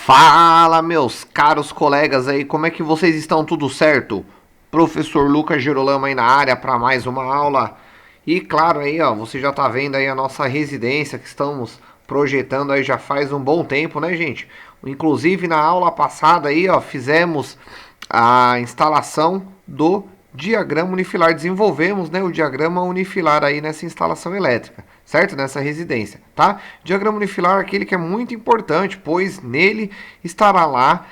Fala, meus caros colegas aí, como é que vocês estão? Tudo certo? Professor Lucas Gerolamo aí na área para mais uma aula. E claro aí, ó, você já tá vendo aí a nossa residência que estamos projetando aí já faz um bom tempo, né, gente? Inclusive na aula passada aí, ó, fizemos a instalação do diagrama unifilar, desenvolvemos, né, o diagrama unifilar aí nessa instalação elétrica, certo? Nessa residência, tá? Diagrama unifilar é aquele que é muito importante, pois nele estará lá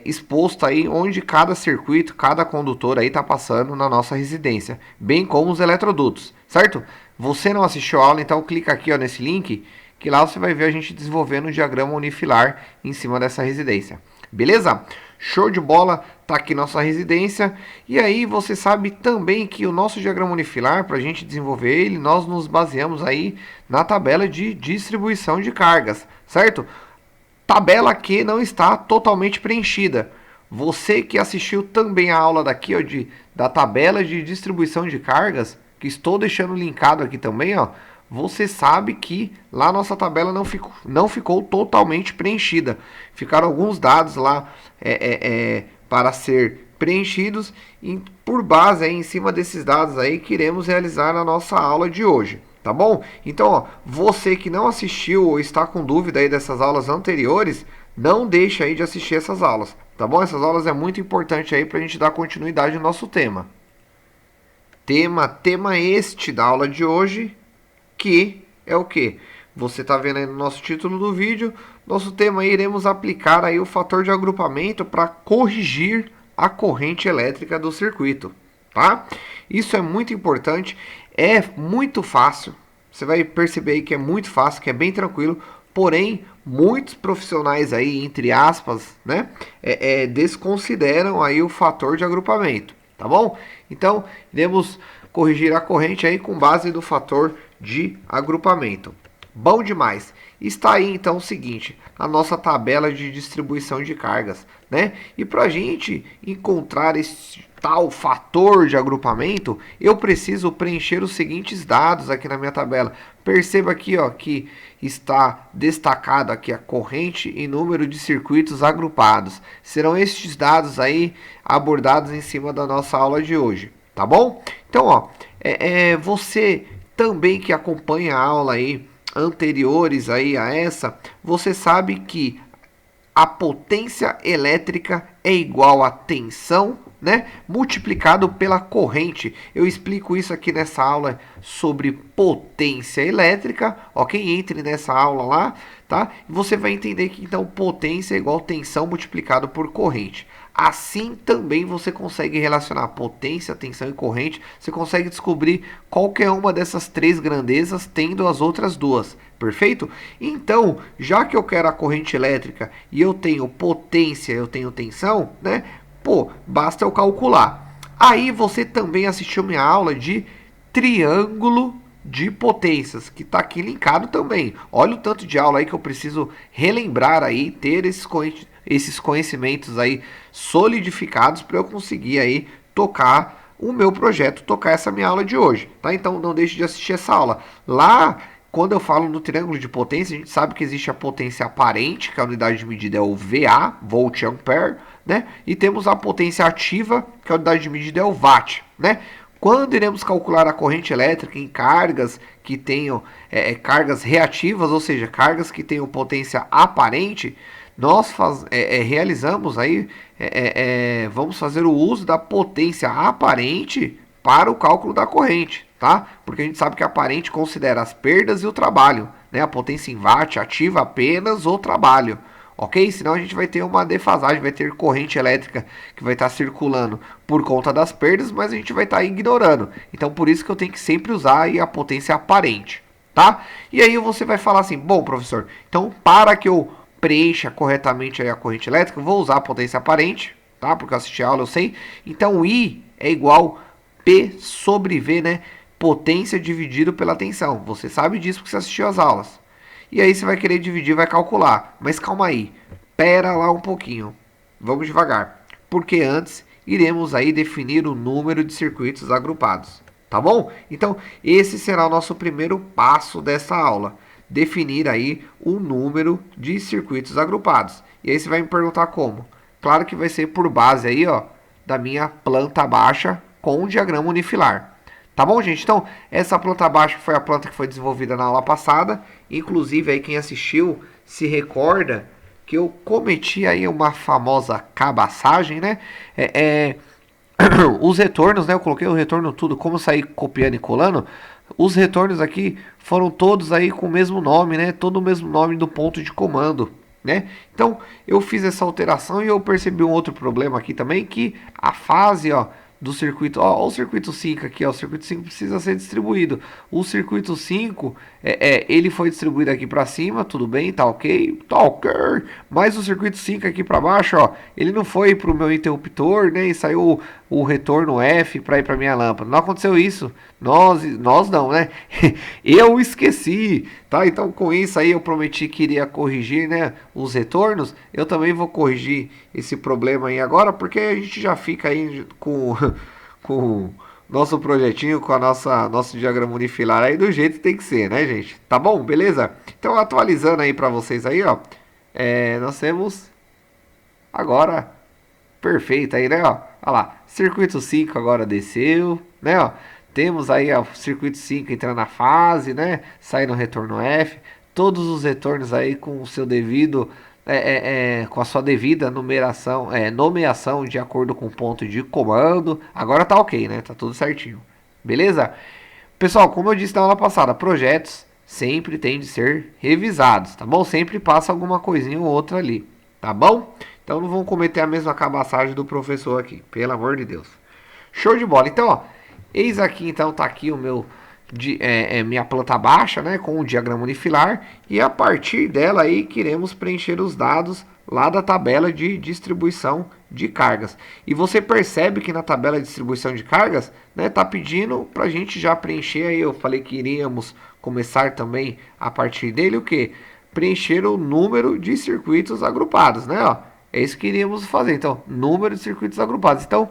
exposto aí onde cada circuito, cada condutor aí está passando na nossa residência, bem como os eletrodutos, certo? Você não assistiu a aula, então clica aqui ó, nesse link, que lá você vai ver a gente desenvolvendo o diagrama unifilar em cima dessa residência. Beleza? Show de bola, tá aqui nossa residência. E aí você sabe também que o nosso diagrama unifilar, para a gente desenvolver ele, nós nos baseamos aí na tabela de distribuição de cargas, certo? Tabela que não está totalmente preenchida. Você que assistiu também a aula daqui, ó, da tabela de distribuição de cargas, que estou deixando linkado aqui também, ó, você sabe que lá nossa tabela não ficou totalmente preenchida. Ficaram alguns dados lá para ser preenchidos e por base aí, em cima desses dados aí que iremos realizar na nossa aula de hoje. Tá bom? Então, ó, você que não assistiu ou está com dúvida aí dessas aulas anteriores, não deixe aí de assistir essas aulas, tá bom? Essas aulas é muito importante aí para a gente dar continuidade no nosso tema. Tema este da aula de hoje, que é o que? Você está vendo aí no nosso título do vídeo, nosso tema aí, iremos aplicar aí o fator de agrupamento para corrigir a corrente elétrica do circuito, tá? Isso é muito importante, é muito fácil, você vai perceber aí que é muito fácil, que é bem tranquilo, porém, muitos profissionais aí, entre aspas, né, desconsideram aí o fator de agrupamento, tá bom? Então, iremos corrigir a corrente aí com base no fator de agrupamento. Bom demais. Está aí então o seguinte, a nossa tabela de distribuição de cargas, né? E para a gente encontrar esse tal fator de agrupamento, eu preciso preencher os seguintes dados aqui na minha tabela. Perceba aqui, ó, que está destacado aqui a corrente e número de circuitos agrupados. Serão estes dados aí abordados em cima da nossa aula de hoje, tá bom? Então, ó, você também que acompanha a aula aí anteriores aí a essa, você sabe que a potência elétrica é igual a tensão, né, multiplicado pela corrente. Eu explico isso aqui nessa aula sobre potência elétrica, ok? Entre nessa aula lá, tá? E você vai entender que então potência é igual a tensão multiplicado por corrente. Assim também você consegue relacionar potência, tensão e corrente. Você consegue descobrir qualquer uma dessas três grandezas tendo as outras duas. Perfeito? Então, já que eu quero a corrente elétrica e eu tenho potência, eu tenho tensão, né? Pô, basta eu calcular. Aí você também assistiu minha aula de triângulo de potências, que está aqui linkado também. Olha o tanto de aula aí que eu preciso relembrar aí, ter esses conhecimentos aí solidificados para eu conseguir aí tocar o meu projeto, tocar essa minha aula de hoje, tá? Então não deixe de assistir essa aula. Lá, quando eu falo no triângulo de potência, a gente sabe que existe a potência aparente, que a unidade de medida é o VA, volt ampere, né? E temos a potência ativa, que a unidade de medida é o watt, né? Quando iremos calcular a corrente elétrica em cargas que tenham cargas reativas, ou seja, cargas que tenham potência aparente, nós realizamos aí, vamos fazer o uso da potência aparente para o cálculo da corrente, tá? Porque a gente sabe que a aparente considera as perdas e o trabalho, né? A potência em watt ativa apenas o trabalho, ok? Senão a gente vai ter uma defasagem, vai ter corrente elétrica que vai estar circulando por conta das perdas, mas a gente vai estar ignorando. Então por isso que eu tenho que sempre usar aí a potência aparente, tá? E aí você vai falar assim, bom professor, então para que eu preencha corretamente aí a corrente elétrica, eu vou usar a potência aparente, tá? Porque eu assisti a aula, eu sei. Então I é igual P sobre V, né? Potência dividido pela tensão. Você sabe disso porque você assistiu as aulas. E aí você vai querer dividir, vai calcular. Mas calma aí, pera lá um pouquinho. Vamos devagar. Porque antes iremos aí definir o número de circuitos agrupados. Tá bom? Então esse será o nosso primeiro passo dessa aula. definir aí o número de circuitos agrupados. E aí você vai me perguntar como? Claro que vai ser por base aí, ó, da minha planta baixa com o diagrama unifilar. Tá bom, gente? Então, essa planta baixa foi a planta que foi desenvolvida na aula passada. Inclusive, aí quem assistiu se recorda que eu cometi aí uma famosa cabaçagem, né? Os retornos, né? Eu coloquei o retorno tudo, como sair copiando e colando. Os retornos aqui foram todos aí com o mesmo nome, né? Todo o mesmo nome do ponto de comando, né? Então, eu fiz essa alteração e eu percebi um outro problema aqui também, que a fase, ó, do circuito, ó, o circuito 5 aqui, ó, o circuito 5 precisa ser distribuído. O circuito 5, ele foi distribuído aqui para cima, tudo bem, tá ok, mas o circuito 5 aqui para baixo, ó, ele não foi para o meu interruptor, né, e saiu o retorno F para ir para minha lâmpada. Não aconteceu isso, nós não, né, eu esqueci, tá, então com isso aí eu prometi que iria corrigir, né, os retornos. Eu também vou corrigir esse problema aí agora, porque a gente já fica aí com nosso projetinho, com a nosso diagrama unifilar aí do jeito que tem que ser, né, gente? Tá bom? Beleza? Então, atualizando aí para vocês aí, ó, nós temos agora perfeito aí, né, ó? Olha lá, circuito 5 agora desceu, né, ó? Temos aí ó, o circuito 5 entrando na fase, né? Saindo o retorno F. Todos os retornos aí com o seu devido, com a sua devida numeração, nomeação de acordo com o ponto de comando. Agora tá ok, né? Tá tudo certinho. Beleza? Pessoal, como eu disse na aula passada, projetos sempre têm de ser revisados, tá bom? Sempre passa alguma coisinha ou outra ali, tá bom? Então não vão cometer a mesma cabaçagem do professor aqui, pelo amor de Deus. Show de bola. Então, ó, eis aqui, então, tá aqui o meu, minha planta baixa, né, com o diagrama unifilar. E a partir dela aí, queremos preencher os dados lá da tabela de distribuição de cargas. E você percebe que na tabela de distribuição de cargas, né, tá pedindo pra gente já preencher aí. Eu falei que iríamos começar também a partir dele o que? Preencher o número de circuitos agrupados, né, ó. É isso que iríamos fazer. Então, número de circuitos agrupados. Então,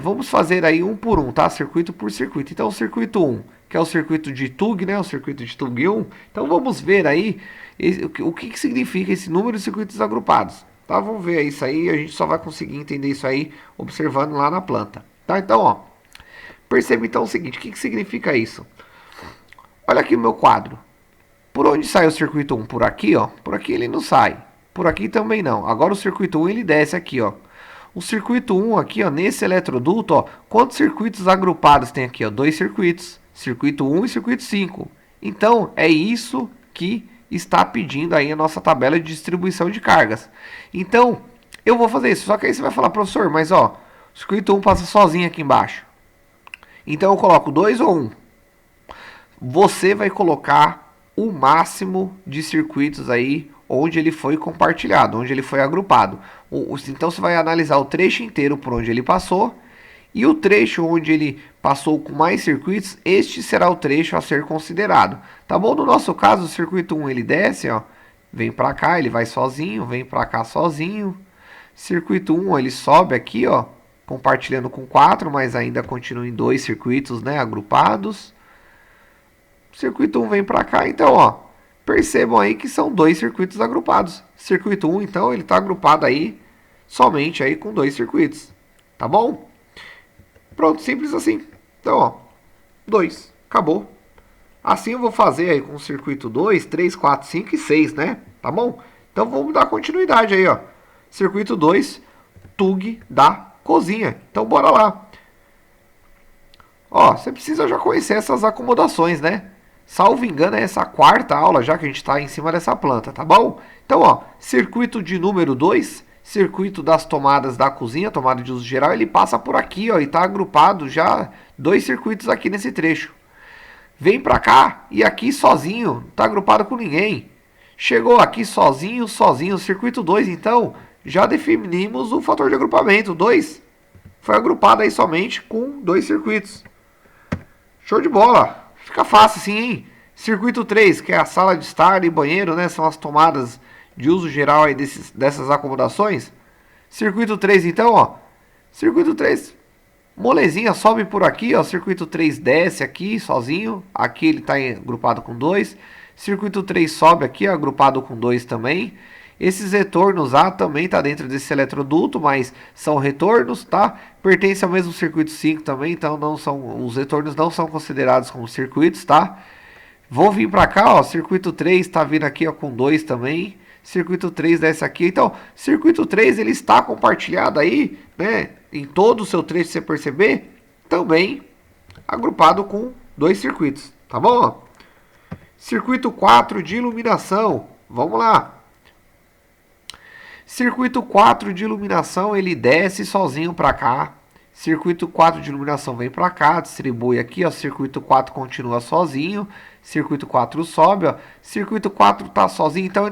vamos fazer aí um por um, tá? Circuito por circuito. Então, o circuito 1, que é o circuito de TUG, né? O circuito de TUG 1. Então, vamos ver aí o que significa esse número de circuitos agrupados. Tá? Vamos ver isso aí. A gente só vai conseguir entender isso aí observando lá na planta. Tá? Então, ó. Perceba então o seguinte. O que significa isso? Olha aqui o meu quadro. Por onde sai o circuito 1? Por aqui, ó. Por aqui ele não sai. Por aqui também não. Agora o circuito 1 ele desce aqui, ó. O circuito 1 aqui, ó, nesse eletroduto, ó, quantos circuitos agrupados tem aqui, ó? 2 circuitos. Circuito 1 e circuito 5. Então, é isso que está pedindo aí a nossa tabela de distribuição de cargas. Então, eu vou fazer isso. Só que aí você vai falar, professor, mas ó, o circuito 1 passa sozinho aqui embaixo. Então, eu coloco 2 ou 1? Você vai colocar o máximo de circuitos aí onde ele foi compartilhado, onde ele foi agrupado. Então você vai analisar o trecho inteiro por onde ele passou, e o trecho onde ele passou com mais circuitos, este será o trecho a ser considerado. Tá bom? No nosso caso, o circuito 1 ele desce, ó, vem para cá, ele vai sozinho, vem para cá sozinho. Circuito 1 ele sobe aqui, ó, compartilhando com 4, mas ainda continua em 2 circuitos, né, agrupados. Circuito 1 vem para cá, então, ó, percebam aí que são 2 circuitos agrupados. Circuito 1, então, ele está agrupado aí somente aí com 2 circuitos. Tá bom? Pronto, simples assim. Então, ó, 2, acabou. Assim eu vou fazer aí com o circuito 2, 3, 4, 5 e 6, né? Tá bom? Então vamos dar continuidade aí, ó. Circuito 2, TUG da cozinha. Então bora lá. Ó, você precisa já conhecer essas acomodações, né? Salvo engano, é essa quarta aula já que a gente está em cima dessa planta, tá bom? Então, ó, circuito de número 2, circuito das tomadas da cozinha, tomada de uso geral, ele passa por aqui, ó, e está agrupado já 2 circuitos aqui nesse trecho. Vem para cá e aqui sozinho, não está agrupado com ninguém. Chegou aqui sozinho, circuito 2, então, já definimos o fator de agrupamento, 2. Foi agrupado aí somente com 2 circuitos. Show de bola! Fica fácil assim, hein? Circuito 3, que é a sala de estar e banheiro, né? São as tomadas de uso geral aí dessas acomodações. Circuito 3, então, ó. Circuito 3, molezinha, sobe por aqui, ó. Circuito 3 desce aqui, sozinho. Aqui ele está agrupado com 2. Circuito 3 sobe aqui, ó, agrupado com 2 também. Esses retornos A também está dentro desse eletroduto, mas são retornos, tá? Pertence ao mesmo circuito 5 também, então não são, os retornos não são considerados como circuitos, tá? Vou vir para cá, ó, circuito 3 está vindo aqui, ó, com 2 também. Circuito 3 desce aqui. Então, circuito 3 ele está compartilhado aí, né, em todo o seu trecho, você perceber, também agrupado com 2 circuitos, tá bom? Circuito 4 de iluminação, vamos lá. Circuito 4 de iluminação, ele desce sozinho para cá. Circuito 4 de iluminação vem para cá, distribui aqui, ó. Circuito 4 continua sozinho. Circuito 4 sobe, ó. Circuito 4 tá sozinho, então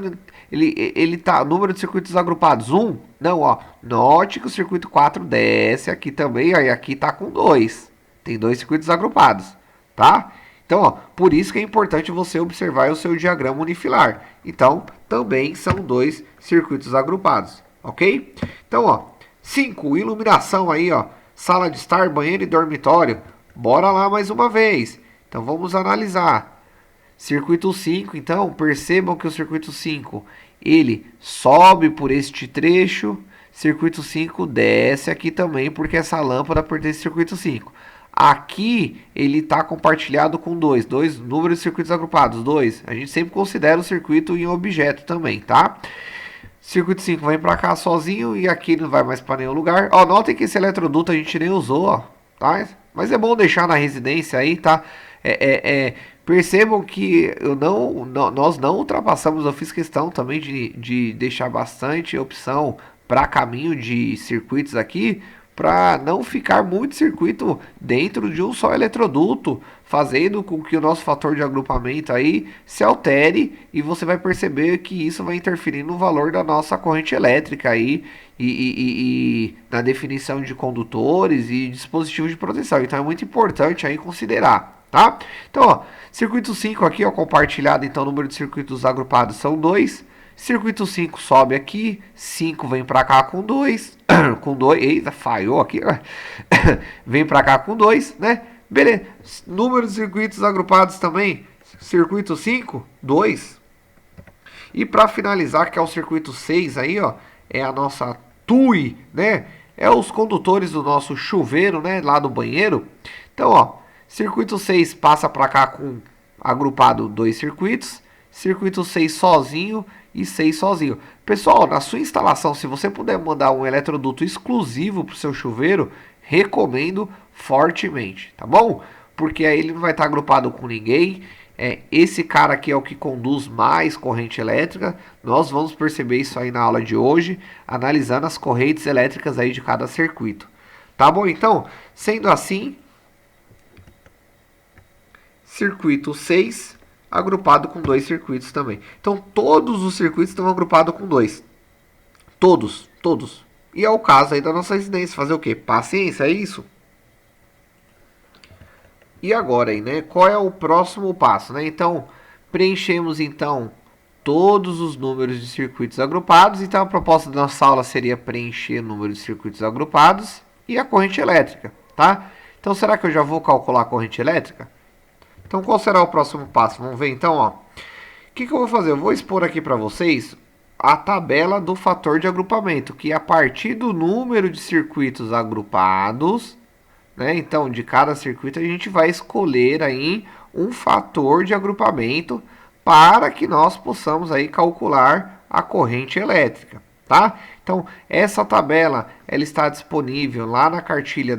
ele tá, número de circuitos agrupados, 1. Não, ó. Note que o circuito 4 desce aqui também, ó, e aqui tá com 2. Tem 2 circuitos agrupados, tá? Então, ó, por isso que é importante você observar o seu diagrama unifilar. Então, também são 2 circuitos agrupados, ok? Então, ó, 5, iluminação aí, ó, sala de estar, banheiro e dormitório. Bora lá mais uma vez. Então, vamos analisar. Circuito 5, então, percebam que o circuito 5, ele sobe por este trecho. Circuito 5 desce aqui também, porque essa lâmpada pertence ao circuito 5. Aqui ele está compartilhado com 2 números de circuitos agrupados, 2. A gente sempre considera o circuito em objeto também, tá? Circuito 5 vem para cá sozinho e aqui não vai mais para nenhum lugar. Ó, notem que esse eletroduto a gente nem usou, ó, tá? Mas é bom deixar na residência aí, tá? Percebam que nós não ultrapassamos, eu fiz questão também de deixar bastante opção para caminho de circuitos aqui, para não ficar muito circuito dentro de um só eletroduto, fazendo com que o nosso fator de agrupamento aí se altere, e você vai perceber que isso vai interferir no valor da nossa corrente elétrica aí e na definição de condutores e dispositivos de proteção. Então é muito importante aí considerar, tá? Então, ó, circuito 5 aqui, ó, compartilhado, então o número de circuitos agrupados são 2. Circuito 5 sobe aqui, 5 vem para cá com 2, com 2, eita, falhou aqui, vem para cá com 2, né? Beleza, número de circuitos agrupados também, circuito 5, 2. E para finalizar, que é o circuito 6 aí, ó, é a nossa TUI, né? É os condutores do nosso chuveiro, né, lá do banheiro. Então, ó, circuito 6 passa para cá com agrupado 2 circuitos, circuito 6 sozinho e 6 sozinho. Pessoal, na sua instalação, se você puder mandar um eletroduto exclusivo para o seu chuveiro, recomendo fortemente, tá bom? Porque aí ele não vai estar agrupado com ninguém. Esse cara aqui é o que conduz mais corrente elétrica. Nós vamos perceber isso aí na aula de hoje, analisando as correntes elétricas aí de cada circuito. Tá bom? Então, sendo assim, circuito 6 agrupado com 2 circuitos também. Então, todos os circuitos estão agrupados com 2. Todos. E é o caso aí da nossa residência. Fazer o quê? Paciência, é isso? E agora aí, né? Qual é o próximo passo, né? Então, preenchemos então todos os números de circuitos agrupados. Então, a proposta da nossa aula seria preencher o número de circuitos agrupados e a corrente elétrica, tá? Então, será que eu já vou calcular a corrente elétrica? Então, qual será o próximo passo? Vamos ver então, ó. O que eu vou fazer? Eu vou expor aqui para vocês a tabela do fator de agrupamento, que a partir do número de circuitos agrupados, né? Então, de cada circuito a gente vai escolher aí um fator de agrupamento para que nós possamos aí calcular a corrente elétrica, tá? Então, essa tabela ela está disponível lá na cartilha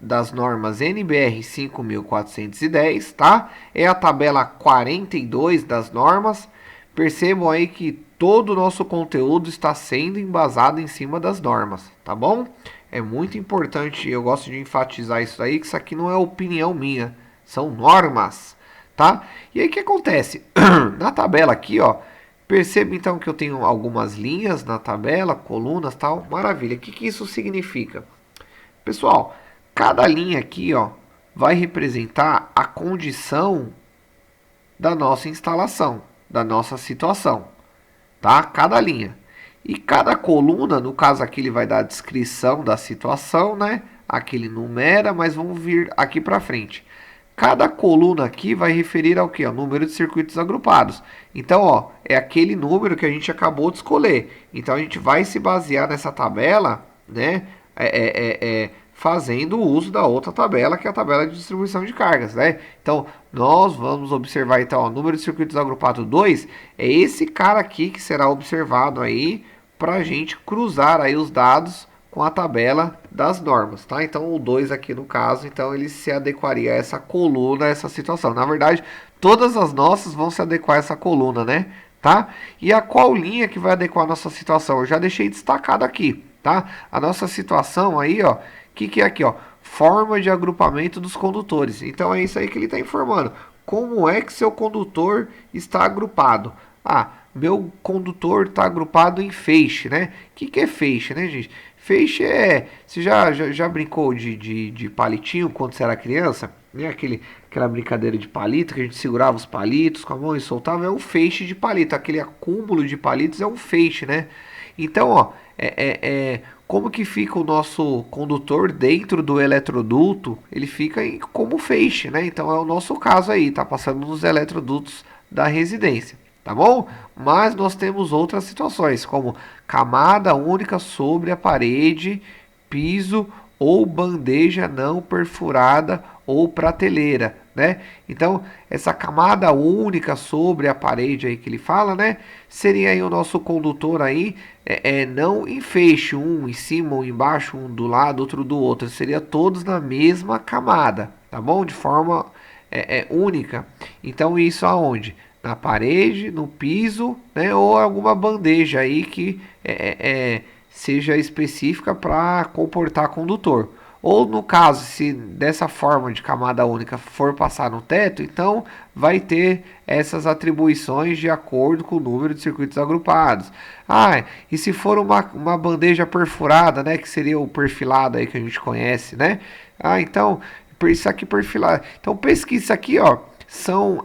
das normas NBR 5410, tá? É a tabela 42 das normas. Percebam aí que todo o nosso conteúdo está sendo embasado em cima das normas, tá bom? É muito importante, eu gosto de enfatizar isso aí, que isso aqui não é opinião minha, são normas, tá? E aí o que acontece? Na tabela aqui, ó, perceba então que eu tenho algumas linhas na tabela, colunas, tal, maravilha. O que isso significa? Pessoal, cada linha aqui, ó, vai representar a condição da nossa instalação, da nossa situação, tá? Cada linha. E cada coluna, no caso aqui ele vai dar a descrição da situação, né? Aqui ele numera, mas vamos vir aqui para frente. Cada coluna aqui vai referir ao que? Ao número de circuitos agrupados. Então, ó, é aquele número que a gente acabou de escolher. Então, a gente vai se basear nessa tabela, né? Fazendo o uso da outra tabela, que é a tabela de distribuição de cargas, né? Então, nós vamos observar, então, o número de circuitos agrupados 2 é esse cara aqui que será observado aí para a gente cruzar aí os dados com a tabela das normas, tá? Então, o 2 aqui no caso, então ele se adequaria a essa coluna, a essa situação. Na verdade, todas as nossas vão se adequar a essa coluna, né? Tá? E a qual linha que vai adequar a nossa situação? Eu já deixei destacado aqui, tá? A nossa situação aí, ó, que é aqui, ó? Forma de agrupamento dos condutores. Então, é isso aí que ele está informando. Como é que seu condutor está agrupado? Ah, meu condutor está agrupado em feixe, né? O que é feixe, né, gente? Feixe é... Você já brincou de palitinho quando você era criança? Né? Aquela brincadeira de palito, que a gente segurava os palitos com a mão e soltava. É um feixe de palito. Aquele acúmulo de palitos é um feixe, né? Então, ó... como que fica o nosso condutor dentro do eletroduto? Ele fica como feixe, né? Então é o nosso caso aí, tá passando nos eletrodutos da residência, tá bom? Mas nós temos outras situações, como camada única sobre a parede, piso ou bandeja não perfurada ou prateleira, né? Então, essa camada única sobre a parede aí que ele fala, né? Seria aí o nosso condutor aí, não em feixe, um em cima ou embaixo, um do lado, outro do outro. Seria todos na mesma camada, tá bom? De forma única. Então, isso aonde? Na parede, no piso, né? Ou alguma bandeja aí que seja específica para comportar condutor. Ou no caso, se dessa forma de camada única for passar no teto, então vai ter essas atribuições de acordo com o número de circuitos agrupados. Ah, e se for uma bandeja perfurada, né, que seria o perfilado aí que a gente conhece, né? Ah, então, isso aqui perfilado. Então pesquisa isso aqui, ó, são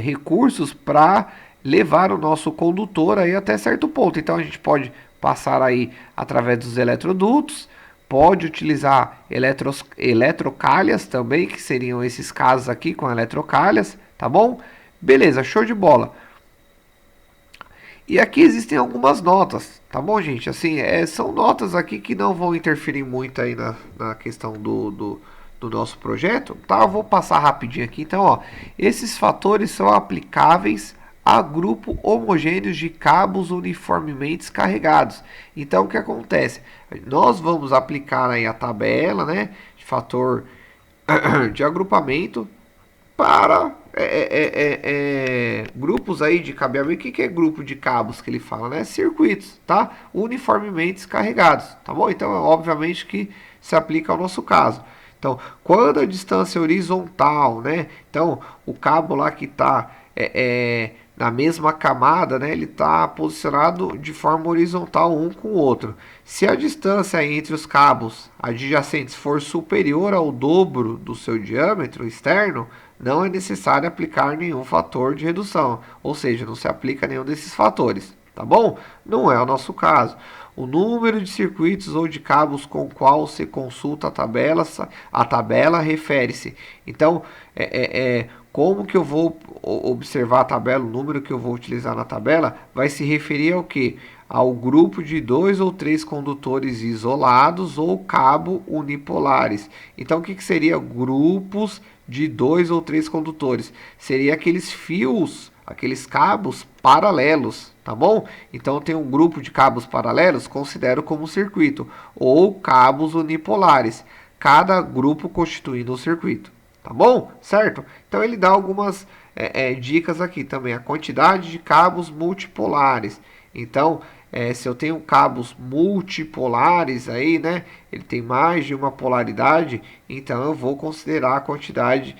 recursos para levar o nosso condutor aí até certo ponto. Então a gente pode passar aí através dos eletrodutos, pode utilizar eletrocalhas também, que seriam esses casos aqui com eletrocalhas, tá bom? Beleza, show de bola. E aqui existem algumas notas, tá bom, gente? Assim, são notas aqui que não vão interferir muito aí na questão do nosso projeto, tá? Eu vou passar rapidinho aqui. Então, ó, esses fatores são aplicáveis a grupo homogêneos de cabos uniformemente carregados. Então, o que acontece? Nós vamos aplicar aí a tabela, né, de fator de agrupamento para grupos aí de cabeamento. O que é grupo de cabos que ele fala, né? Circuitos, tá? Uniformemente carregados, tá bom? Então, obviamente que se aplica ao nosso caso. Então, quando a distância horizontal, né? Então, o cabo lá que está na mesma camada, né? Ele está posicionado de forma horizontal um com o outro. Se a distância entre os cabos adjacentes for superior ao dobro do seu diâmetro externo, não é necessário aplicar nenhum fator de redução, ou seja, não se aplica nenhum desses fatores, tá bom? Não é o nosso caso. O número de circuitos ou de cabos com qual se consulta a tabela refere-se. Então, como que eu vou observar a tabela, o número que eu vou utilizar na tabela, vai se referir ao que? Ao grupo de 2 ou 3 condutores isolados ou cabo unipolares. Então, o que seria grupos de 2 ou 3 condutores? Seria aqueles fios, aqueles cabos paralelos, tá bom? Então, tem um grupo de cabos paralelos, considero como circuito, ou cabos unipolares, cada grupo constituindo um circuito. Tá bom? Certo? Então ele dá algumas dicas aqui também. A quantidade de cabos multipolares. Então, se eu tenho cabos multipolares aí, né? Ele tem mais de uma polaridade. Então eu vou considerar a quantidade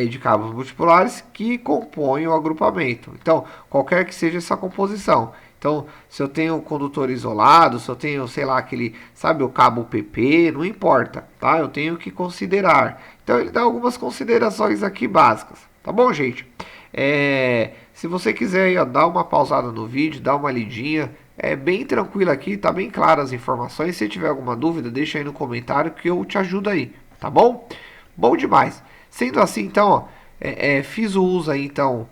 de cabos multipolares que compõem o agrupamento. Então, qualquer que seja essa composição. Então, se eu tenho condutor isolado, se eu tenho, sei lá, sabe, o cabo PP, não importa, tá? Eu tenho que considerar. Então, ele dá algumas considerações aqui básicas, tá bom, gente? Se você quiser aí, ó, dar uma pausada no vídeo, dar uma lidinha, é bem tranquilo aqui, tá bem claro as informações. Se tiver alguma dúvida, deixa aí no comentário que eu te ajudo aí, tá bom? Bom demais. Sendo assim, então, ó, fiz o uso aí, então,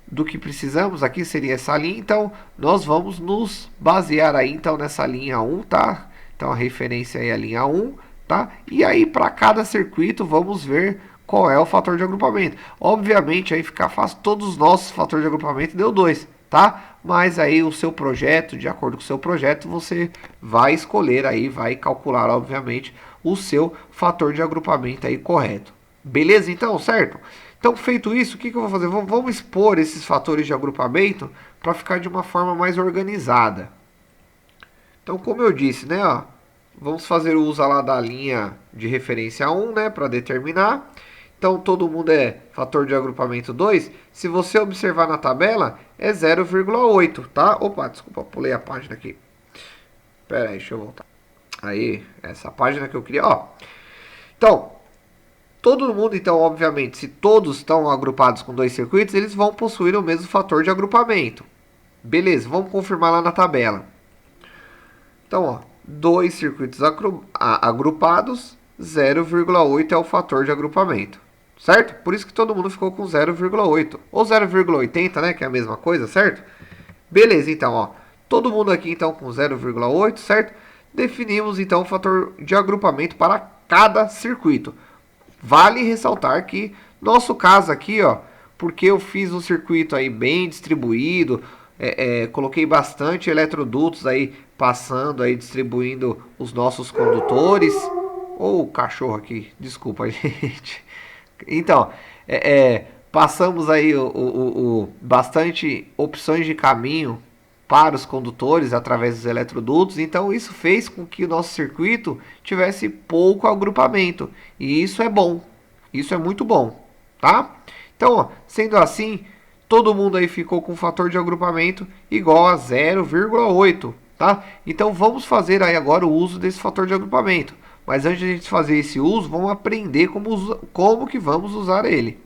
do que precisamos. Aqui seria essa linha, então, nós vamos nos basear aí, então, nessa linha 1, tá? Então, a referência aí é a linha 1, tá? E aí, para cada circuito, vamos ver qual é o fator de agrupamento. Obviamente, aí fica fácil, todos os nossos fatores de agrupamento deu 2, tá? Mas aí o seu projeto, de acordo com o seu projeto, você vai escolher aí, vai calcular, obviamente, o seu fator de agrupamento aí correto. Beleza, então, certo? Então, feito isso, o que eu vou fazer? Vamos expor esses fatores de agrupamento para ficar de uma forma mais organizada. Então, como eu disse, né, ó, vamos fazer o uso lá da linha de referência 1, né, para determinar. Então, todo mundo é fator de agrupamento 2. Se você observar na tabela, é 0,8, tá? Opa, desculpa, pulei a página aqui. Pera aí, deixa eu voltar. Aí, essa página que eu queria, ó. Então, todo mundo, então, obviamente, se todos estão agrupados com 2 circuitos, eles vão possuir o mesmo fator de agrupamento. Beleza, vamos confirmar lá na tabela. Então, ó, 2 circuitos agrupados, 0,8 é o fator de agrupamento, certo? Por isso que todo mundo ficou com 0,8 ou 0,80, né, que é a mesma coisa, certo? Beleza, então, ó, todo mundo aqui então com 0,8, certo? Definimos então o fator de agrupamento para cada circuito. Vale ressaltar que nosso caso aqui, ó, porque eu fiz um circuito aí bem distribuído, coloquei bastante eletrodutos aí passando aí, distribuindo os nossos condutores. Ou o cachorro aqui, desculpa, gente. Então, passamos aí bastante opções de caminho para os condutores através dos eletrodutos. Então, isso fez com que o nosso circuito tivesse pouco agrupamento. E isso é bom. Isso é muito bom, tá? Então, ó, sendo assim, todo mundo aí ficou com um fator de agrupamento igual a 0,8, tá? Então, vamos fazer aí agora o uso desse fator de agrupamento. Mas antes de a gente fazer esse uso, vamos aprender como que vamos usar ele.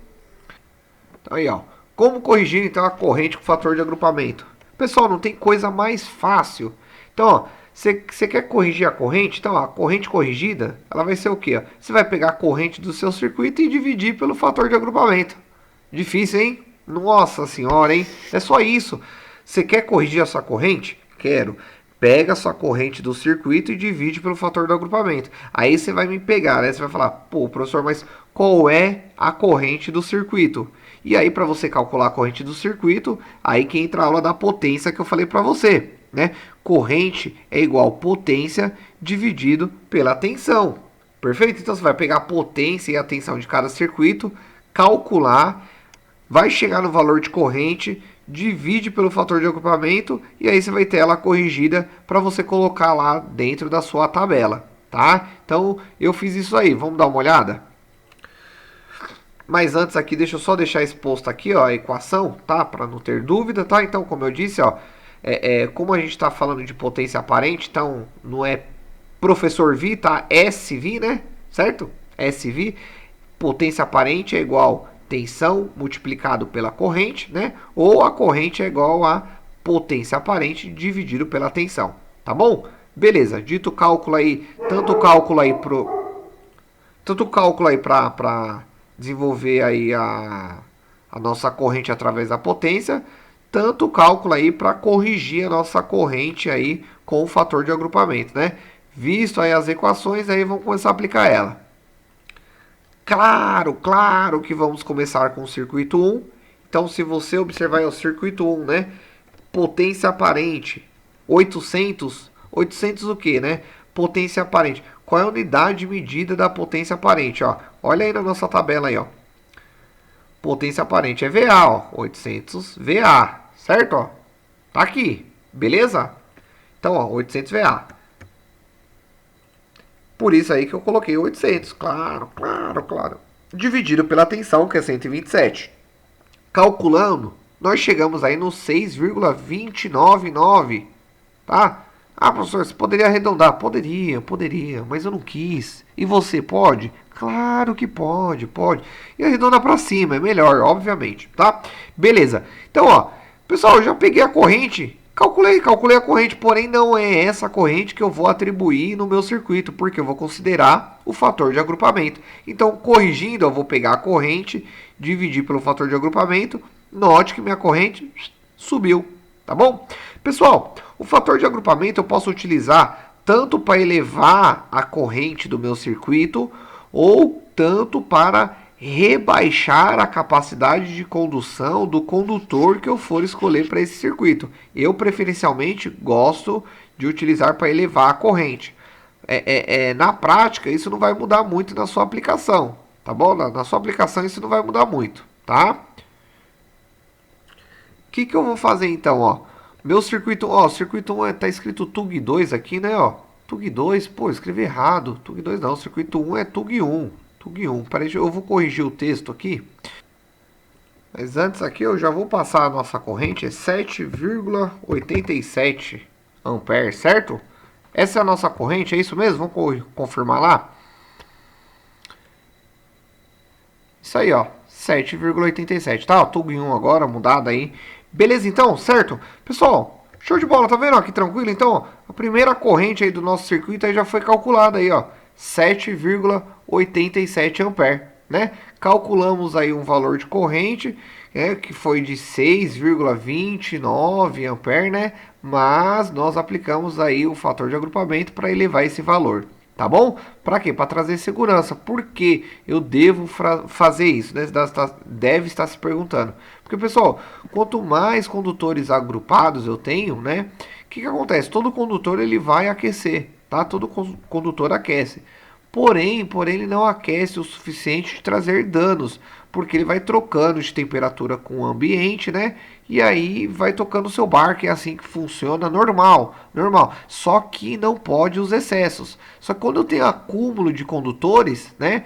Então aí, ó, como corrigir então a corrente com fator de agrupamento? Pessoal, não tem coisa mais fácil. Então, ó, você quer corrigir a corrente? Então, ó, a corrente corrigida, ela vai ser o quê? Você vai pegar a corrente do seu circuito e dividir pelo fator de agrupamento. Difícil, hein? Nossa senhora, hein? É só isso. Você quer corrigir a sua corrente? Quero. Pega a sua corrente do circuito e divide pelo fator do agrupamento. Aí você vai me pegar, né? Você vai falar, pô, professor, mas qual é a corrente do circuito? E aí, para você calcular a corrente do circuito, aí que entra a aula da potência que eu falei para você, né? Corrente é igual a potência dividido pela tensão. Perfeito? Então, você vai pegar a potência e a tensão de cada circuito, calcular, vai chegar no valor de corrente, divide pelo fator de agrupamento e aí você vai ter ela corrigida para você colocar lá dentro da sua tabela, tá? Então eu fiz isso aí, vamos dar uma olhada? Mas antes aqui, deixa eu só deixar exposto aqui, ó, a equação, tá? Para não ter dúvida, tá? Então, como eu disse, ó, como a gente está falando de potência aparente, então não é professor V, tá? SV, né? Certo? SV, potência aparente é igual tensão multiplicado pela corrente, né? Ou a corrente é igual a potência aparente dividido pela tensão, tá bom? Beleza, dito o cálculo aí, tanto o cálculo aí para desenvolver aí a nossa corrente através da potência, tanto o cálculo aí para corrigir a nossa corrente aí com o fator de agrupamento, né? Visto aí as equações, aí vamos começar a aplicar ela. Claro que vamos começar com o circuito 1. Então, se você observar o circuito 1, né? Potência aparente, 800 o que, né? Potência aparente. Qual é a unidade de medida da potência aparente, ó? Olha aí na nossa tabela aí, ó. Potência aparente é VA, ó. 800 VA, certo, ó? Tá aqui, beleza? Então, ó, 800 VA. Por isso aí que eu coloquei 800, claro. Dividido pela tensão, que é 127. Calculando, nós chegamos aí no 6,299, tá? Ah, professor, você poderia arredondar? Poderia, mas eu não quis. E você pode? Claro que pode. E arredondar para cima, é melhor, obviamente, tá? Beleza. Então, ó, pessoal, eu já peguei a corrente, Calculei a corrente, porém não é essa corrente que eu vou atribuir no meu circuito, porque eu vou considerar o fator de agrupamento. Então, corrigindo, eu vou pegar a corrente, dividir pelo fator de agrupamento, note que minha corrente subiu, tá bom? Pessoal, o fator de agrupamento eu posso utilizar tanto para elevar a corrente do meu circuito, ou tanto para rebaixar a capacidade de condução do condutor que eu for escolher para esse circuito. Eu preferencialmente gosto de utilizar para elevar a corrente. Na prática, isso não vai mudar muito na sua aplicação, tá bom? Na sua aplicação isso não vai mudar muito, tá? O que eu vou fazer então, ó? Meu circuito, ó, circuito 1 tá escrito TUG 2 aqui, né, ó? TUG 2, pô, escrevi errado. TUG 2 não, circuito 1 é TUG 1. TUG 1. Peraí, eu vou corrigir o texto aqui. Mas antes aqui eu já vou passar a nossa corrente, é 7,87 amperes, certo? Essa é a nossa corrente, é isso mesmo? Vamos confirmar lá? Isso aí, ó, 7,87, tá? TUG 1 agora, mudado aí. Beleza então, certo? Pessoal, show de bola, tá vendo? Ó, que tranquilo, então, ó, a primeira corrente aí do nosso circuito aí já foi calculada aí, ó. 7,87 ampere, né? Calculamos aí um valor de corrente, que foi de 6,29 ampere, né? Mas nós aplicamos aí o fator de agrupamento para elevar esse valor, tá bom? Para quê? Para trazer segurança. Por que eu devo fazer isso? Né? Deve estar se perguntando. Porque, pessoal, quanto mais condutores agrupados eu tenho, né? O que acontece? Todo condutor ele vai aquecer, tá? Todo condutor aquece. Porém, ele não aquece o suficiente de trazer danos, porque ele vai trocando de temperatura com o ambiente, né? E aí vai tocando o seu barco, é assim que funciona, normal. Só que não pode os excessos. Só que quando eu tenho acúmulo de condutores, né?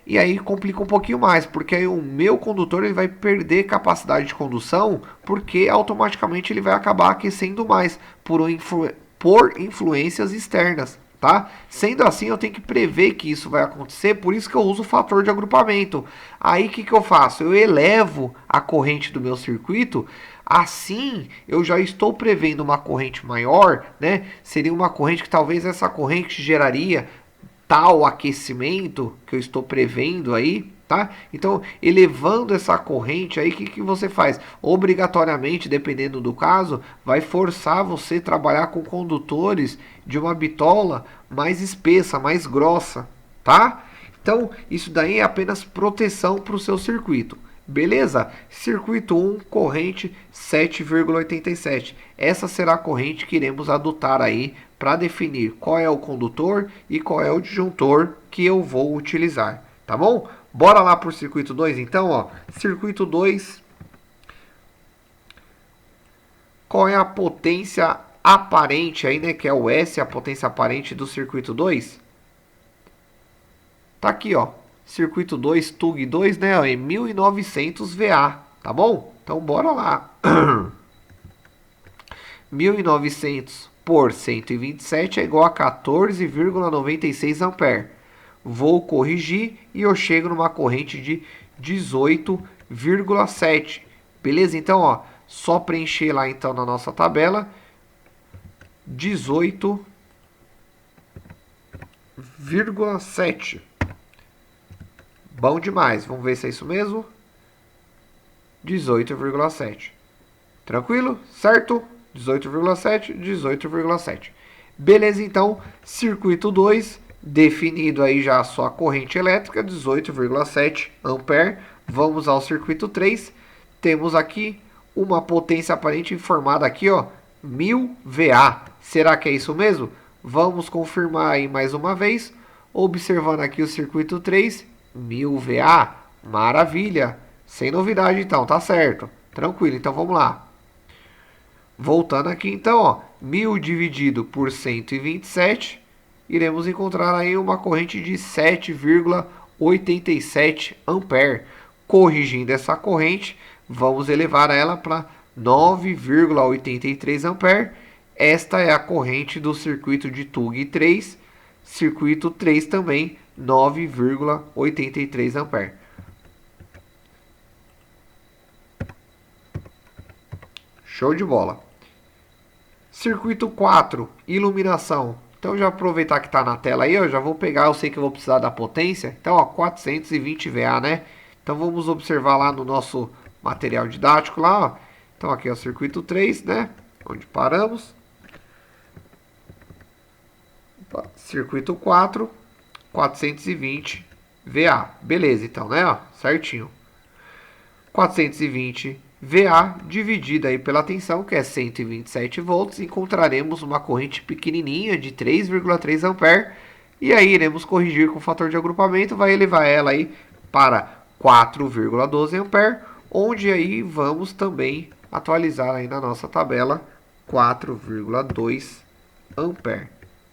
E aí complica um pouquinho mais, porque aí o meu condutor ele vai perder capacidade de condução, porque automaticamente ele vai acabar aquecendo mais por influências externas. Tá? Sendo assim, eu tenho que prever que isso vai acontecer, por isso que eu uso o fator de agrupamento. Aí o que eu faço? Eu elevo a corrente do meu circuito, assim eu já estou prevendo uma corrente maior, né? Seria uma corrente que talvez essa corrente geraria tal aquecimento que eu estou prevendo aí, tá? Então, elevando essa corrente aí, o que você faz? Obrigatoriamente, dependendo do caso, vai forçar você a trabalhar com condutores de uma bitola mais espessa, mais grossa, tá? Então, isso daí é apenas proteção para o seu circuito. Beleza? Circuito 1, corrente 7,87. Essa será a corrente que iremos adotar aí para definir qual é o condutor e qual é o disjuntor que eu vou utilizar. Tá bom? Bora lá para o circuito 2 então, ó. Circuito 2. Qual é a potência aparente aí, né? Que é o S, a potência aparente do circuito 2? Tá aqui, ó. Circuito 2, TUG 2, né? Em 1900 VA, tá bom? Então bora lá. 1900 por 127 é igual a 14,96 ampere. Vou corrigir e eu chego numa corrente de 18,7. Beleza? Então, ó, só preencher lá então na nossa tabela 18,7. Bom demais. Vamos ver se é isso mesmo. 18,7. Tranquilo? Certo? 18,7, 18,7. Beleza, então, circuito 2, definido aí já a sua corrente elétrica, 18,7 ampere. Vamos ao circuito 3. Temos aqui uma potência aparente informada aqui, ó, 1000 VA. Será que é isso mesmo? Vamos confirmar aí mais uma vez. Observando aqui o circuito 3, 1000 VA. Maravilha. Sem novidade então, tá certo. Tranquilo, então vamos lá. Voltando aqui então, ó, 1000 dividido por 127, iremos encontrar aí uma corrente de 7,87 ampere. Corrigindo essa corrente, vamos elevar ela para 9,83 ampere. Esta é a corrente do circuito de TUG 3, circuito 3 também, 9,83 ampere. Show de bola. Circuito 4, iluminação. Então já aproveitar que está na tela aí, eu já vou pegar, eu sei que eu vou precisar da potência. Então, ó, 420 VA, né? Então vamos observar lá no nosso material didático lá, ó. Então aqui é o circuito 3, né? Onde paramos. Circuito 4, 420 VA. Beleza, então, né? Ó, certinho. 420 VA dividida aí pela tensão, que é 127 volts, encontraremos uma corrente pequenininha de 3,3 ampere. E aí iremos corrigir com o fator de agrupamento, vai elevar ela aí para 4,12 ampere, onde aí vamos também atualizar aí na nossa tabela 4,2 ampere.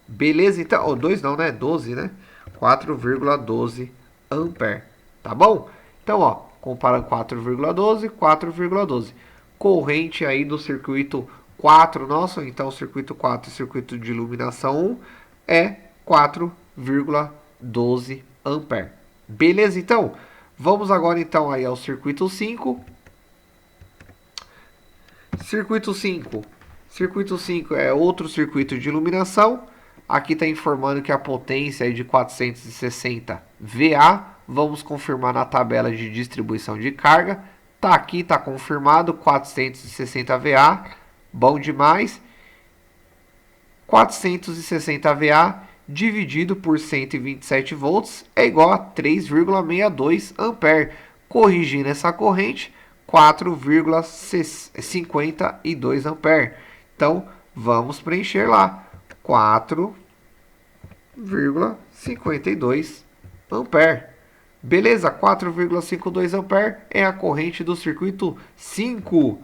Beleza? Então, ou 2 não, né? 12, né? 4,12 ampere. Tá bom? Então, ó, comparando 4,12, 4,12. Corrente aí do circuito 4 nosso, então circuito 4 e circuito de iluminação 1 é 4,12 ampere. Beleza? Então, vamos agora então aí ao circuito 5. Circuito 5. Circuito 5 é outro circuito de iluminação. Aqui está informando que a potência é de 460 VA. Vamos confirmar na tabela de distribuição de carga. Tá aqui, está confirmado, 460 VA. Bom demais. 460 VA dividido por 127 volts é igual a 3,62 ampere. Corrigindo essa corrente, 4,52 ampere. Então, vamos preencher lá. 4,52 ampere. Beleza, 4,52 ampere é a corrente do circuito 5.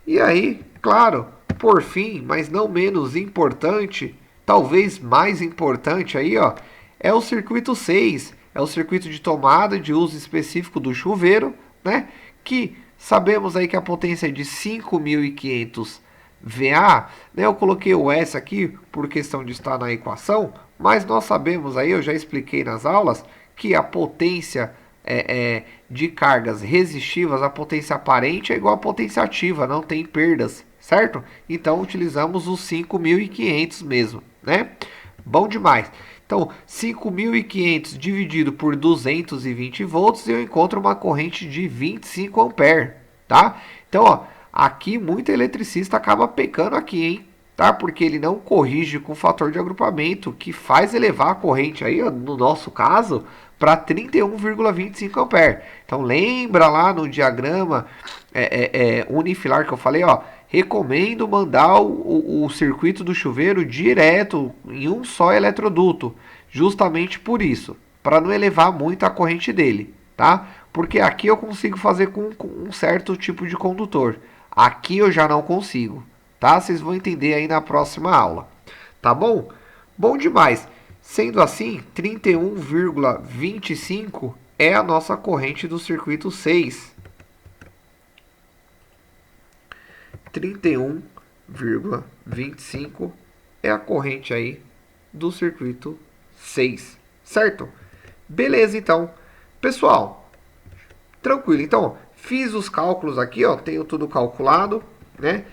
E aí, claro, por fim, mas não menos importante, talvez mais importante aí, ó, é o circuito 6. É o circuito de tomada de uso específico do chuveiro, né? Que sabemos aí que a potência é de 5.500 VA, né? Eu coloquei o S aqui por questão de estar na equação, mas nós sabemos aí, eu já expliquei nas aulas, que a potência de cargas resistivas, a potência aparente é igual à potência ativa, não tem perdas, certo? Então utilizamos os 5.500 mesmo, né? Bom demais. Então, 5.500 dividido por 220 volts, eu encontro uma corrente de 25 ampere, tá? Então, ó, aqui muito eletricista acaba pecando aqui, hein? Tá? Porque ele não corrige com o fator de agrupamento, que faz elevar a corrente aí, ó, no nosso caso, para 31,25 ampere. Então, lembra lá no diagrama unifilar que eu falei, ó, recomendo mandar o circuito do chuveiro direto em um só eletroduto, justamente por isso, para não elevar muito a corrente dele, tá? Porque aqui eu consigo fazer com um certo tipo de condutor, aqui eu já não consigo, tá? Vocês vão entender aí na próxima aula, tá bom? Bom demais. Sendo assim, 31,25 é a nossa corrente do circuito 6. 31,25 é a corrente aí do circuito 6, certo? Beleza, então. Pessoal, tranquilo. Então, fiz os cálculos aqui, ó, tenho tudo calculado, né?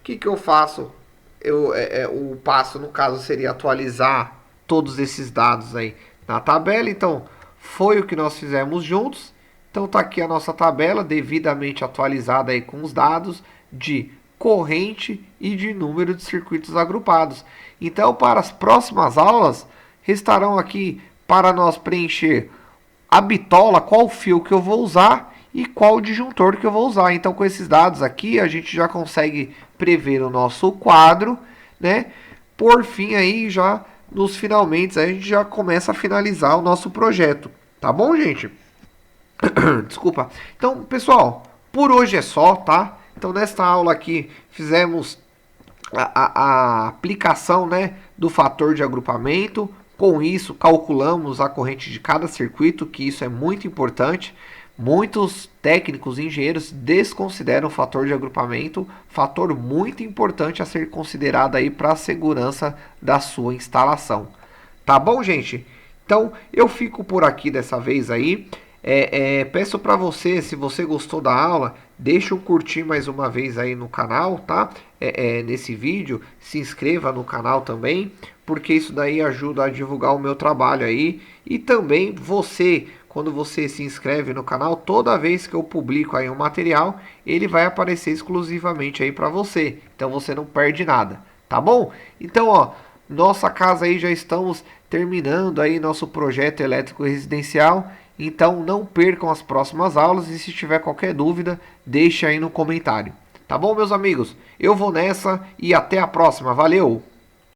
Que eu faço? O passo, no caso, seria atualizar todos esses dados aí na tabela. Então, foi o que nós fizemos juntos. Então, tá aqui a nossa tabela, devidamente atualizada aí com os dados de corrente e de número de circuitos agrupados. Então, para as próximas aulas, restarão aqui para nós preencher a bitola, qual fio que eu vou usar e qual disjuntor que eu vou usar. Então, com esses dados aqui, a gente já consegue prever o nosso quadro, né? Por fim, aí já nos finalmente, a gente já começa a finalizar o nosso projeto. Tá bom, gente? Desculpa. Então, pessoal, por hoje é só, tá? Então, nesta aula aqui, fizemos a aplicação, né, do fator de agrupamento. Com isso, calculamos a corrente de cada circuito, que isso é muito importante. Muitos técnicos e engenheiros desconsideram o fator de agrupamento, fator muito importante a ser considerado aí para a segurança da sua instalação. Tá bom, gente? Então, eu fico por aqui dessa vez aí. Peço para você, se você gostou da aula, deixa o curtir mais uma vez aí no canal, tá? Nesse vídeo, se inscreva no canal também, porque isso daí ajuda a divulgar o meu trabalho aí. E também você, quando você se inscreve no canal, toda vez que eu publico aí um material, ele vai aparecer exclusivamente aí para você. Então você não perde nada, tá bom? Então, ó, nossa casa aí já estamos terminando aí nosso projeto elétrico residencial. Então não percam as próximas aulas e se tiver qualquer dúvida, deixe aí no comentário. Tá bom, meus amigos? Eu vou nessa e até a próxima. Valeu!